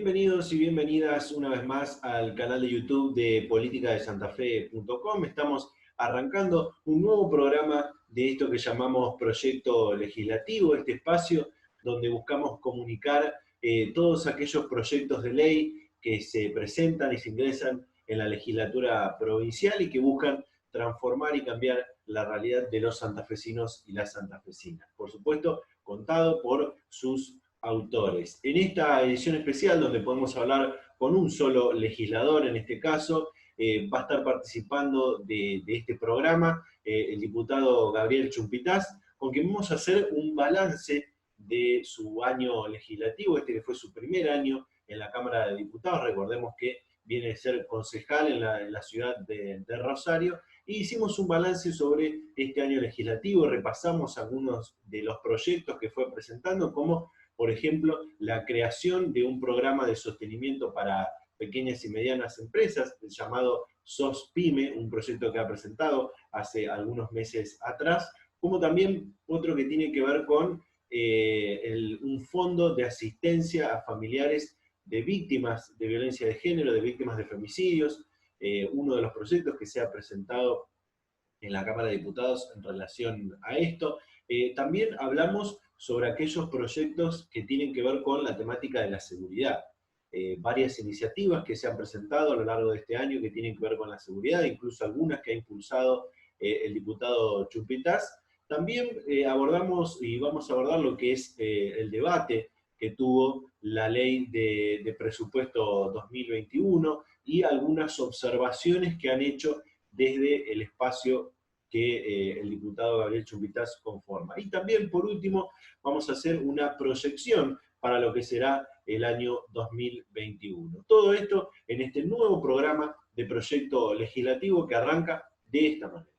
Bienvenidos y bienvenidas una vez más al canal de YouTube de politicadesantafe.com. Estamos arrancando un nuevo programa de esto que llamamos Proyecto Legislativo, este espacio donde buscamos comunicar todos aquellos proyectos de ley que se presentan y se ingresan en la legislatura provincial y que buscan transformar y cambiar la realidad de los santafesinos y las santafesinas. Por supuesto, contado por sus autores. En esta edición especial, donde podemos hablar con un solo legislador, en este caso, va a estar participando de este programa el diputado Gabriel Chumpitaz, con quien vamos a hacer un balance de su año legislativo, este que fue su primer año en la Cámara de Diputados. Recordemos que viene a ser concejal en la ciudad de Rosario, y hicimos un balance sobre este año legislativo, repasamos algunos de los proyectos que fue presentando, como por ejemplo, la creación de un programa de sostenimiento para pequeñas y medianas empresas, el llamado SOSPYME, un proyecto que ha presentado hace algunos meses atrás, como también otro que tiene que ver con un fondo de asistencia a familiares de víctimas de violencia de género, de víctimas de femicidios, uno de los proyectos que se ha presentado en la Cámara de Diputados en relación a esto. También hablamos sobre aquellos proyectos que tienen que ver con la temática de la seguridad. Varias iniciativas que se han presentado a lo largo de este año que tienen que ver con la seguridad, incluso algunas que ha impulsado el diputado Chumpitaz. También abordamos y vamos a abordar lo que es el debate que tuvo la ley de presupuesto 2021 y algunas observaciones que han hecho desde el espacio que el diputado Gabriel Chumpitaz conforma. Y también, por último, vamos a hacer una proyección para lo que será el año 2021. Todo esto en este nuevo programa de proyecto legislativo que arranca de esta manera.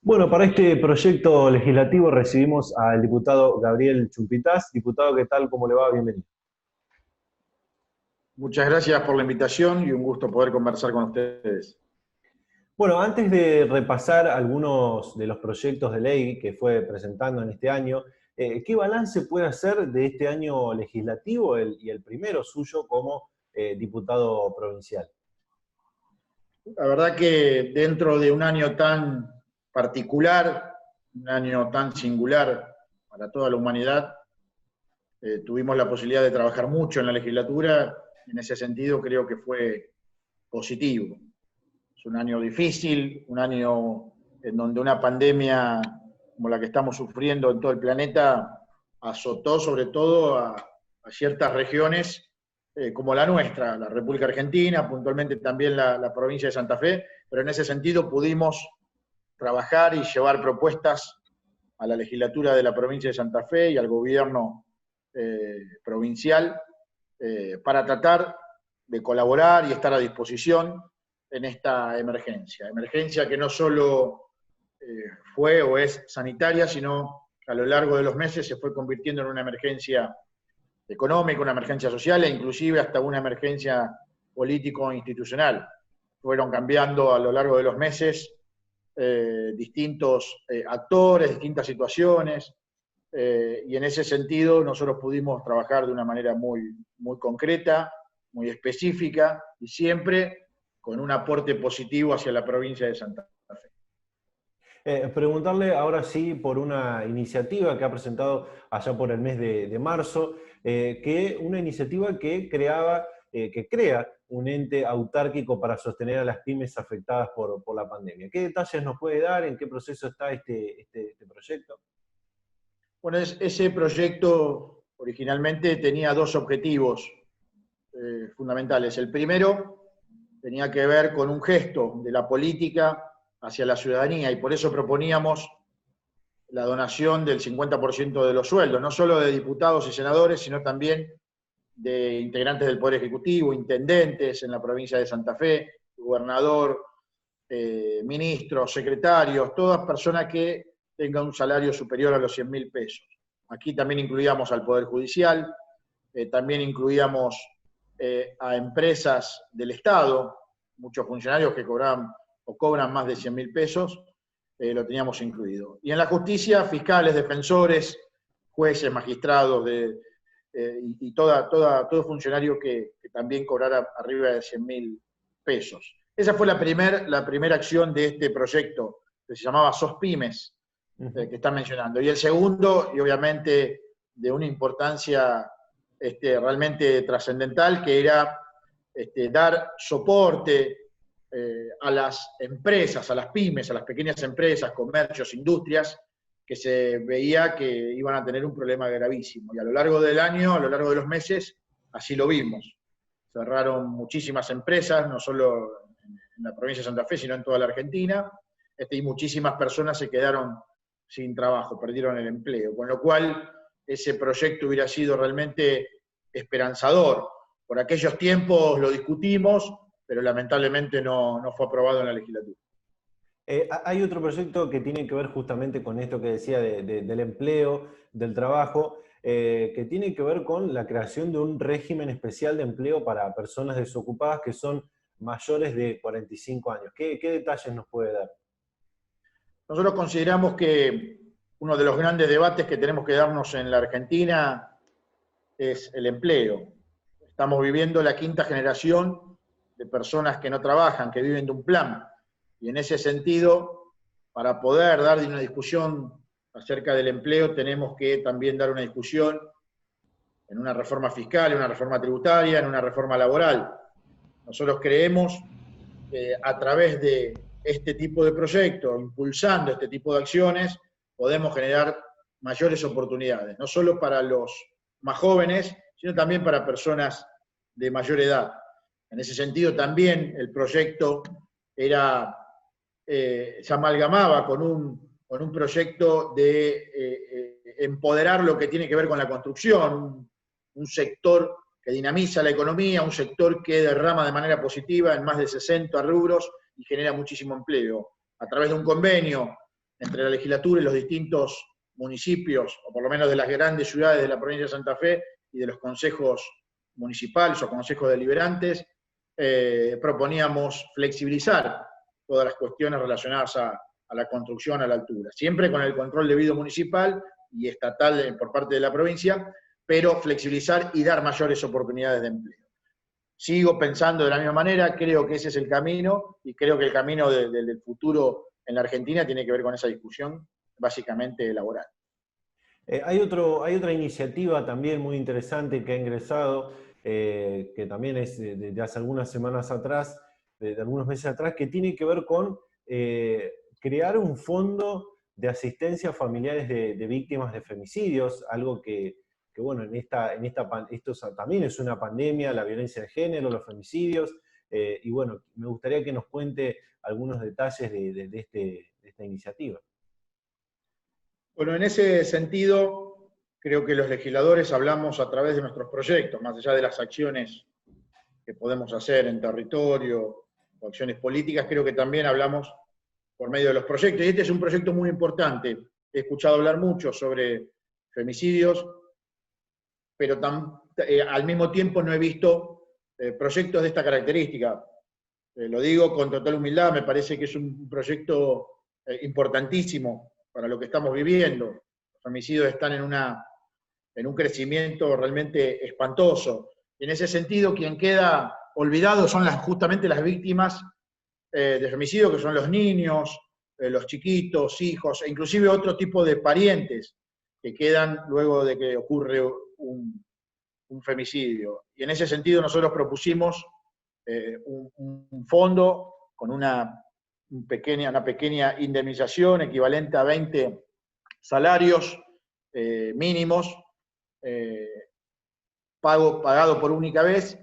Bueno, para este proyecto legislativo recibimos al diputado Gabriel Chumpitaz. Diputado, ¿qué tal? ¿Cómo le va? Bienvenido. Muchas gracias por la invitación y un gusto poder conversar con ustedes. Bueno, antes de repasar algunos de los proyectos de ley que fue presentando en este año, ¿qué balance puede hacer de este año legislativo y el primero suyo como diputado provincial? La verdad que dentro de un año tan particular, un año tan singular para toda la humanidad, tuvimos la posibilidad de trabajar mucho en la legislatura. En ese sentido creo que fue positivo. Es un año difícil, un año en donde una pandemia como la que estamos sufriendo en todo el planeta azotó sobre todo a ciertas regiones como la nuestra, la República Argentina, puntualmente también la provincia de Santa Fe, pero en ese sentido pudimos trabajar y llevar propuestas a la legislatura de la provincia de Santa Fe y al gobierno provincial para tratar de colaborar y estar a disposición en esta emergencia que no solo fue o es sanitaria, sino que a lo largo de los meses se fue convirtiendo en una emergencia económica, una emergencia social e inclusive hasta una emergencia político-institucional. Fueron cambiando a lo largo de los meses distintos actores, distintas situaciones, y en ese sentido nosotros pudimos trabajar de una manera muy concreta, muy específica y siempre con un aporte positivo hacia la provincia de Santa Fe. Preguntarle ahora sí por una iniciativa que ha presentado allá por el mes de marzo, que una iniciativa que crea un ente autárquico para sostener a las pymes afectadas por la pandemia. ¿Qué detalles nos puede dar? ¿En qué proceso está este proyecto? Bueno, ese proyecto originalmente tenía dos objetivos fundamentales. El primero tenía que ver con un gesto de la política hacia la ciudadanía y por eso proponíamos la donación del 50% de los sueldos, no solo de diputados y senadores, sino también de integrantes del Poder Ejecutivo, intendentes en la provincia de Santa Fe, gobernador, ministros, secretarios, todas personas que tengan un salario superior a los 100.000 pesos. Aquí también incluíamos al Poder Judicial, también incluíamos a empresas del Estado, muchos funcionarios que cobran más de 100.000 pesos, lo teníamos incluido. Y en la justicia, fiscales, defensores, jueces, magistrados, y todo funcionario que también cobrara arriba de 100.000 pesos. Esa fue la primera acción de este proyecto, que se llamaba SOSPymes, que están mencionando. Y el segundo, y obviamente de una importancia realmente trascendental, que era dar soporte a las empresas, a las pymes, a las pequeñas empresas, comercios, industrias, que se veía que iban a tener un problema gravísimo. Y a lo largo del año, a lo largo de los meses, así lo vimos. Cerraron muchísimas empresas, no solo en la provincia de Santa Fe, sino en toda la Argentina, y muchísimas personas se quedaron sin trabajo, perdieron el empleo. Con lo cual, ese proyecto hubiera sido realmente esperanzador. Por aquellos tiempos lo discutimos, pero lamentablemente no fue aprobado en la legislatura. Hay otro proyecto que tiene que ver justamente con esto que decía del empleo, del trabajo, que tiene que ver con la creación de un régimen especial de empleo para personas desocupadas que son mayores de 45 años. ¿Qué detalles nos puede dar? Nosotros consideramos que uno de los grandes debates que tenemos que darnos en la Argentina es el empleo. Estamos viviendo la quinta generación de personas que no trabajan, que viven de un plan. Y en ese sentido, para poder dar una discusión acerca del empleo, tenemos que también dar una discusión en una reforma fiscal, en una reforma tributaria, en una reforma laboral. Nosotros creemos que a través de este tipo de proyectos, impulsando este tipo de acciones, podemos generar mayores oportunidades, no solo para los más jóvenes, sino también para personas de mayor edad. En ese sentido, también el proyecto se amalgamaba con un proyecto de empoderar lo que tiene que ver con la construcción, un sector que dinamiza la economía, un sector que derrama de manera positiva en más de 60 rubros y genera muchísimo empleo. A través de un convenio entre la legislatura y los distintos municipios, o por lo menos de las grandes ciudades de la provincia de Santa Fe y de los consejos municipales o consejos deliberantes, proponíamos flexibilizar todas las cuestiones relacionadas a la construcción a la altura, siempre con el control debido municipal y estatal por parte de la provincia, pero flexibilizar y dar mayores oportunidades de empleo. Sigo pensando de la misma manera, creo que ese es el camino, y creo que el camino del futuro en la Argentina tiene que ver con esa discusión básicamente laboral. Hay otra iniciativa también muy interesante que ha ingresado, que también es de hace algunas semanas atrás, de algunos meses atrás, que tiene que ver con crear un fondo de asistencia a familiares de víctimas de femicidios, algo que bueno, esto también es una pandemia, la violencia de género, los femicidios, y bueno, me gustaría que nos cuente algunos detalles de esta iniciativa. Bueno, en ese sentido, creo que los legisladores hablamos a través de nuestros proyectos, más allá de las acciones que podemos hacer en territorio o acciones políticas, creo que también hablamos por medio de los proyectos. Y este es un proyecto muy importante. He escuchado hablar mucho sobre femicidios, pero al mismo tiempo no he visto proyectos de esta característica. Lo digo con total humildad, me parece que es un proyecto importantísimo para lo que estamos viviendo. Los femicidios están en un crecimiento realmente espantoso. Y en ese sentido, quien queda olvidado son justamente las víctimas de femicidio, que son los niños, los chiquitos, hijos, e inclusive otro tipo de parientes que quedan luego de que ocurre un femicidio. Y en ese sentido nosotros propusimos un fondo con una pequeña indemnización equivalente a 20 salarios mínimos, pagado por única vez,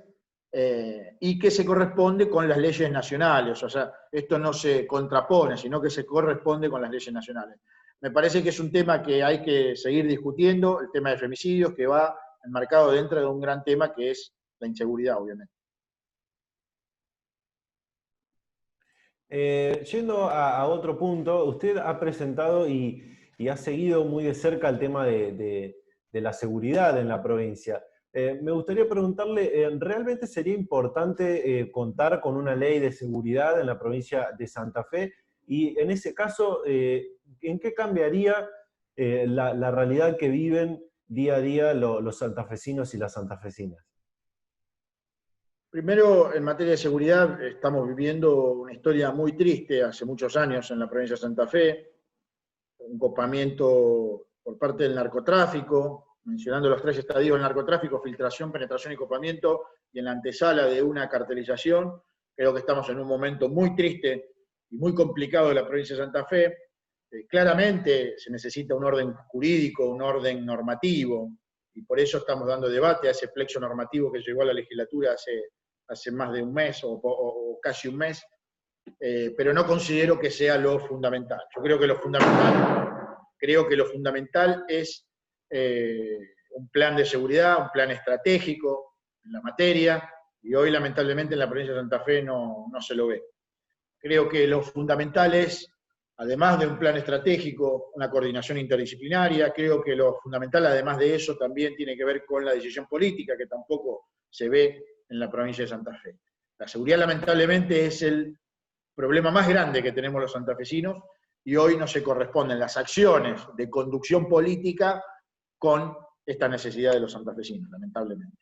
y que se corresponde con las leyes nacionales. O sea, esto no se contrapone, sino que se corresponde con las leyes nacionales. Me parece que es un tema que hay que seguir discutiendo, el tema de femicidios, que va enmarcado dentro de un gran tema que es la inseguridad, obviamente. Yendo a otro punto, usted ha presentado y ha seguido muy de cerca el tema de la seguridad en la provincia. Me gustaría preguntarle, ¿realmente sería importante contar con una ley de seguridad en la provincia de Santa Fe? Y en ese caso, ¿en qué cambiaría la realidad que viven día a día los santafesinos y las santafesinas. Primero, en materia de seguridad, estamos viviendo una historia muy triste hace muchos años en la provincia de Santa Fe, un copamiento por parte del narcotráfico, mencionando los 3 estadios del narcotráfico: filtración, penetración y copamiento, y en la antesala de una cartelización. Creo que estamos en un momento muy triste y muy complicado de la provincia de Santa Fe. Claramente se necesita un orden jurídico, un orden normativo, y por eso estamos dando debate a ese plexo normativo que llegó a la legislatura hace más de un mes o casi un mes, pero no considero que sea lo fundamental. Yo creo que lo fundamental es un plan de seguridad, un plan estratégico en la materia, y hoy lamentablemente en la provincia de Santa Fe no se lo ve. Creo que lo fundamental es, además de un plan estratégico, una coordinación interdisciplinaria. Creo que lo fundamental, además de eso, también tiene que ver con la decisión política, que tampoco se ve en la provincia de Santa Fe. La seguridad, lamentablemente, es el problema más grande que tenemos los santafesinos, y hoy no se corresponden las acciones de conducción política con esta necesidad de los santafesinos, lamentablemente.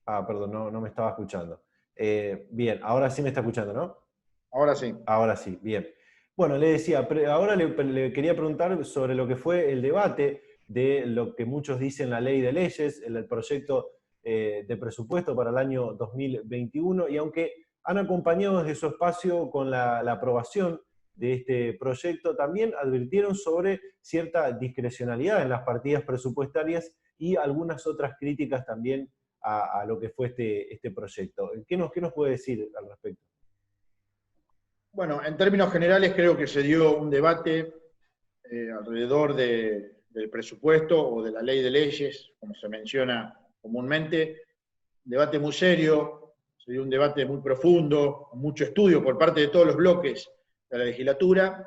Perdón, no me estaba escuchando. Bien, ahora sí me está escuchando, ¿no? Ahora sí. Ahora sí, bien. Bueno, le decía, ahora le quería preguntar sobre lo que fue el debate de lo que muchos dicen la ley de leyes, el proyecto de presupuesto para el año 2021, y aunque han acompañado desde su espacio con la aprobación de este proyecto, también advirtieron sobre cierta discrecionalidad en las partidas presupuestarias y algunas otras críticas también a lo que fue este proyecto. ¿Qué nos puede decir al respecto? Bueno, en términos generales creo que se dio un debate alrededor del presupuesto o de la ley de leyes, como se menciona comúnmente. Un debate muy serio, se dio un debate muy profundo, con mucho estudio por parte de todos los bloques de la legislatura,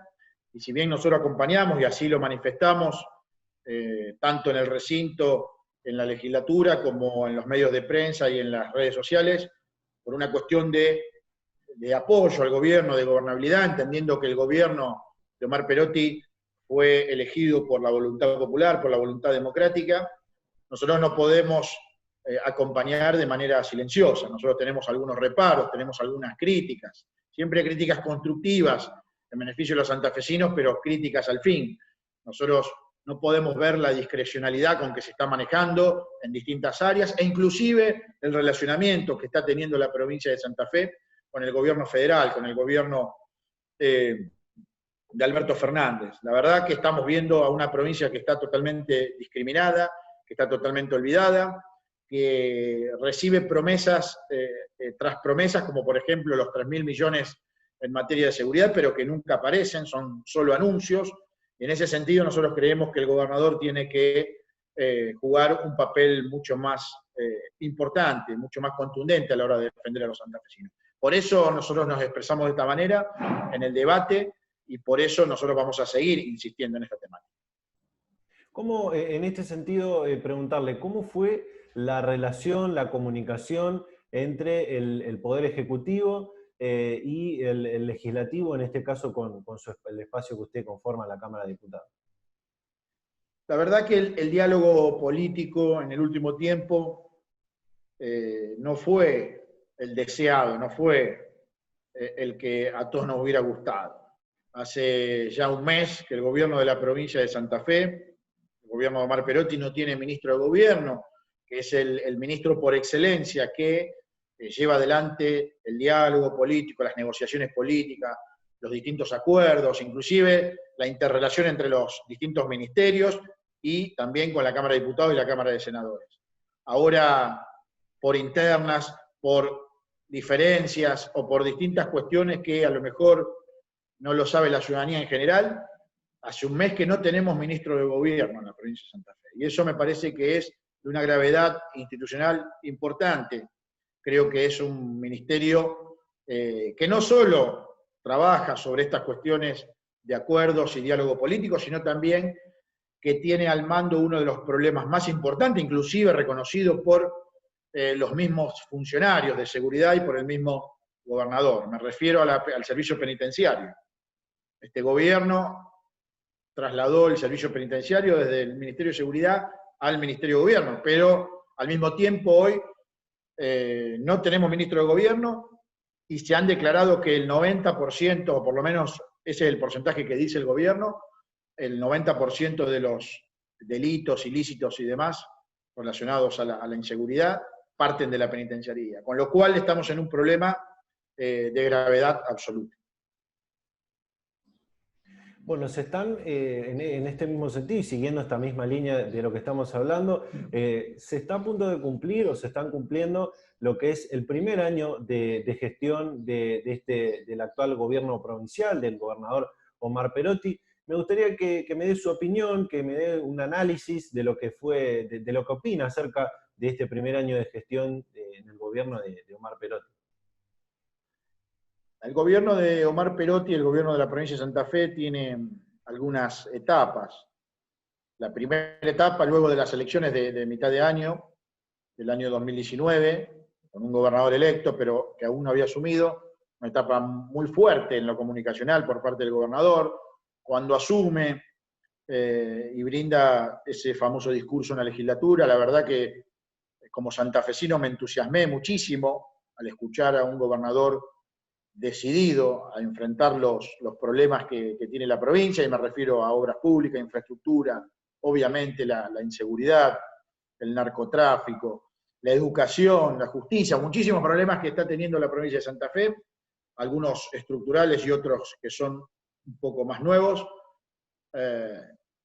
y si bien nosotros acompañamos, y así lo manifestamos, tanto en el recinto, en la legislatura, como en los medios de prensa y en las redes sociales, por una cuestión de apoyo al gobierno, de gobernabilidad, entendiendo que el gobierno de Omar Perotti fue elegido por la voluntad popular, por la voluntad democrática. Nosotros no podemos acompañar de manera silenciosa. Nosotros tenemos algunos reparos, tenemos algunas críticas, siempre críticas constructivas en beneficio de los santafesinos, pero críticas al fin. Nosotros no podemos ver la discrecionalidad con que se está manejando en distintas áreas, e inclusive el relacionamiento que está teniendo la provincia de Santa Fe con el gobierno federal, con el gobierno de Alberto Fernández. La verdad que estamos viendo a una provincia que está totalmente discriminada, que está totalmente olvidada, que recibe promesas tras promesas, como por ejemplo los 3.000 millones en materia de seguridad, pero que nunca aparecen, son solo anuncios. Y en ese sentido nosotros creemos que el gobernador tiene que jugar un papel mucho más importante, mucho más contundente a la hora de defender a los santafesinos. Por eso nosotros nos expresamos de esta manera en el debate, y por eso nosotros vamos a seguir insistiendo en esta temática. ¿Cómo, en este sentido, preguntarle, cómo fue la relación, la comunicación entre el Poder Ejecutivo y el Legislativo, en este caso con el espacio que usted conforma en la Cámara de Diputados? La verdad que el diálogo político en el último tiempo no fue el deseado, no fue el que a todos nos hubiera gustado. Hace ya un mes que el gobierno de la provincia de Santa Fe, el gobierno de Omar Perotti, no tiene ministro de gobierno, que es el ministro por excelencia que lleva adelante el diálogo político, las negociaciones políticas, los distintos acuerdos, inclusive la interrelación entre los distintos ministerios y también con la Cámara de Diputados y la Cámara de Senadores. Ahora, por internas, por diferencias o por distintas cuestiones que a lo mejor no lo sabe la ciudadanía en general, hace un mes que no tenemos ministro de gobierno en la provincia de Santa Fe. Y eso me parece que es de una gravedad institucional importante. Creo que es un ministerio que no solo trabaja sobre estas cuestiones de acuerdos y diálogo político, sino también que tiene al mando uno de los problemas más importantes, inclusive reconocido por los mismos funcionarios de seguridad y por el mismo gobernador. Me refiero al servicio penitenciario. Este gobierno trasladó el servicio penitenciario desde el Ministerio de Seguridad al Ministerio de Gobierno, pero al mismo tiempo hoy no tenemos ministro de Gobierno y se han declarado que el 90%, o por lo menos ese es el porcentaje que dice el gobierno, el 90% de los delitos ilícitos y demás relacionados a la inseguridad parten de la penitenciaría, con lo cual estamos en un problema de gravedad absoluta. Bueno, se están, en este mismo sentido y siguiendo esta misma línea de lo que estamos hablando, se está a punto de cumplir o se están cumpliendo lo que es el primer año de gestión del actual gobierno provincial, del gobernador Omar Perotti. Me gustaría que me dé su opinión, que me dé un análisis de lo que fue, de lo que opina acerca de este primer año de gestión en el gobierno de Omar Perotti. El gobierno de Omar Perotti, el gobierno de la provincia de Santa Fe, tiene algunas etapas. La primera etapa, luego de las elecciones de mitad de año, del año 2019, con un gobernador electo, pero que aún no había asumido, una etapa muy fuerte en lo comunicacional por parte del gobernador, cuando asume y brinda ese famoso discurso en la legislatura. La verdad que como santafesino me entusiasmé muchísimo al escuchar a un gobernador decidido a enfrentar los problemas que tiene la provincia, y me refiero a obras públicas, infraestructura, obviamente la inseguridad, el narcotráfico, la educación, la justicia, muchísimos problemas que está teniendo la provincia de Santa Fe, algunos estructurales y otros que son un poco más nuevos,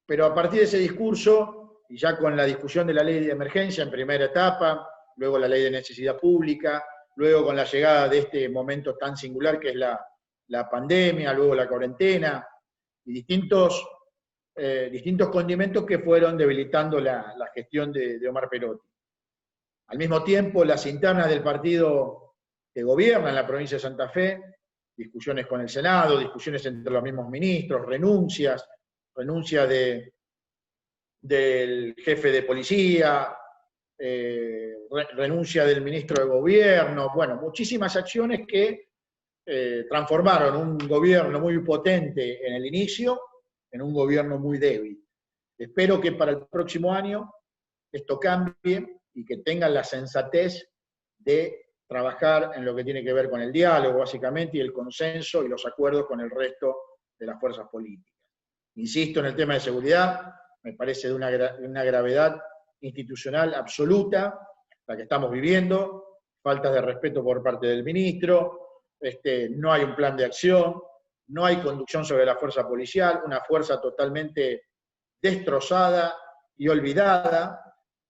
pero a partir de ese discurso, y ya con la discusión de la ley de emergencia en primera etapa, luego la ley de necesidad pública, luego con la llegada de este momento tan singular que es la pandemia, luego la cuarentena, y distintos condimentos que fueron debilitando la gestión de Omar Perotti. Al mismo tiempo, las internas del partido que gobierna en la provincia de Santa Fe, discusiones con el Senado, discusiones entre los mismos ministros, renuncia del jefe de policía, renuncia del ministro de Gobierno, bueno, muchísimas acciones que transformaron un gobierno muy potente en el inicio en un gobierno muy débil. Espero que para el próximo año esto cambie y que tengan la sensatez de trabajar en lo que tiene que ver con el diálogo, básicamente, y el consenso y los acuerdos con el resto de las fuerzas políticas. Insisto en el tema de seguridad, me parece de una gravedad institucional absoluta la que estamos viviendo, faltas de respeto por parte del ministro, no hay un plan de acción, no hay conducción sobre la fuerza policial, una fuerza totalmente destrozada y olvidada,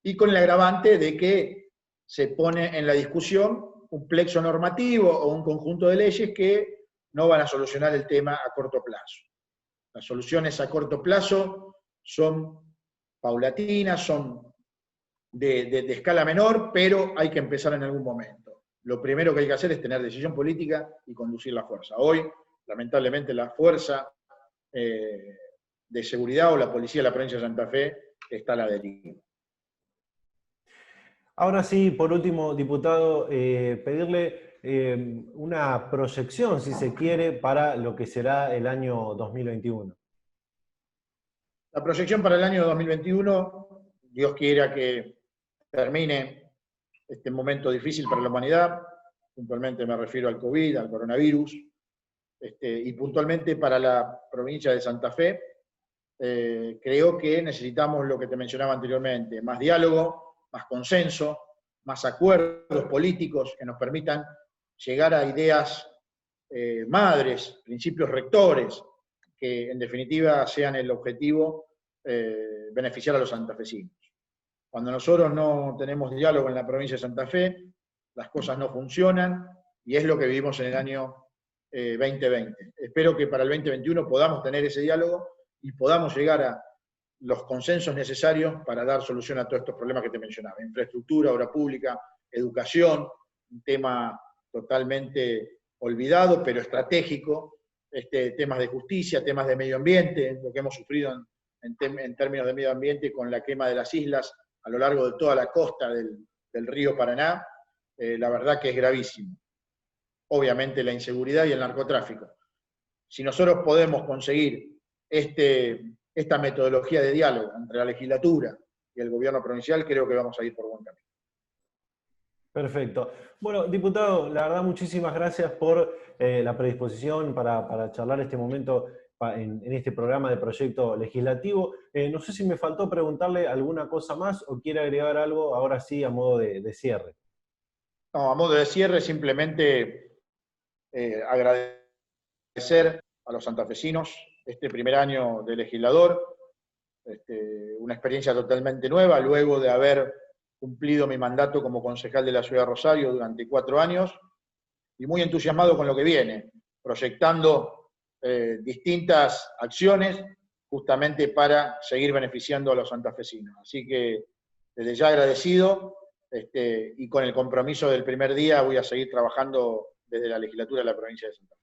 y con el agravante de que se pone en la discusión un plexo normativo o un conjunto de leyes que no van a solucionar el tema a corto plazo. Las soluciones a corto plazo son paulatinas, son de escala menor, pero hay que empezar en algún momento. Lo primero que hay que hacer es tener decisión política y conducir la fuerza. Hoy, lamentablemente, la fuerza de seguridad o la policía de la provincia de Santa Fe está a la deriva. Ahora sí, por último, diputado, pedirle una proyección, si se quiere, para lo que será el año 2021. La proyección para el año 2021, Dios quiera que termine este momento difícil para la humanidad, puntualmente me refiero al COVID, al coronavirus, y puntualmente para la provincia de Santa Fe, creo que necesitamos lo que te mencionaba anteriormente, más diálogo, más consenso, más acuerdos políticos que nos permitan llegar a ideas madres, principios rectores, que en definitiva sean el objetivo beneficiar a los santafesinos. Cuando nosotros no tenemos diálogo en la provincia de Santa Fe, las cosas no funcionan, y es lo que vivimos en el año 2020. Espero que para el 2021 podamos tener ese diálogo y podamos llegar a los consensos necesarios para dar solución a todos estos problemas que te mencionaba. Infraestructura, obra pública, educación, un tema totalmente olvidado, pero estratégico, temas de justicia, temas de medio ambiente, lo que hemos sufrido en términos de medio ambiente con la quema de las islas a lo largo de toda la costa del río Paraná, la verdad que es gravísimo. Obviamente la inseguridad y el narcotráfico. Si nosotros podemos conseguir esta metodología de diálogo entre la legislatura y el gobierno provincial, creo que vamos a ir por buen camino. Perfecto. Bueno, diputado, la verdad muchísimas gracias por la predisposición para charlar este momento en este programa de proyecto legislativo. No sé si me faltó preguntarle alguna cosa más o quiere agregar algo ahora sí a modo de cierre. No, a modo de cierre, simplemente agradecer a los santafesinos este primer año de legislador, una experiencia totalmente nueva, luego de haber cumplido mi mandato como concejal de la Ciudad de Rosario durante 4 años, y muy entusiasmado con lo que viene, proyectando distintas acciones justamente para seguir beneficiando a los santafesinos. Así que desde ya agradecido, y con el compromiso del primer día voy a seguir trabajando desde la legislatura de la provincia de Santa Fe.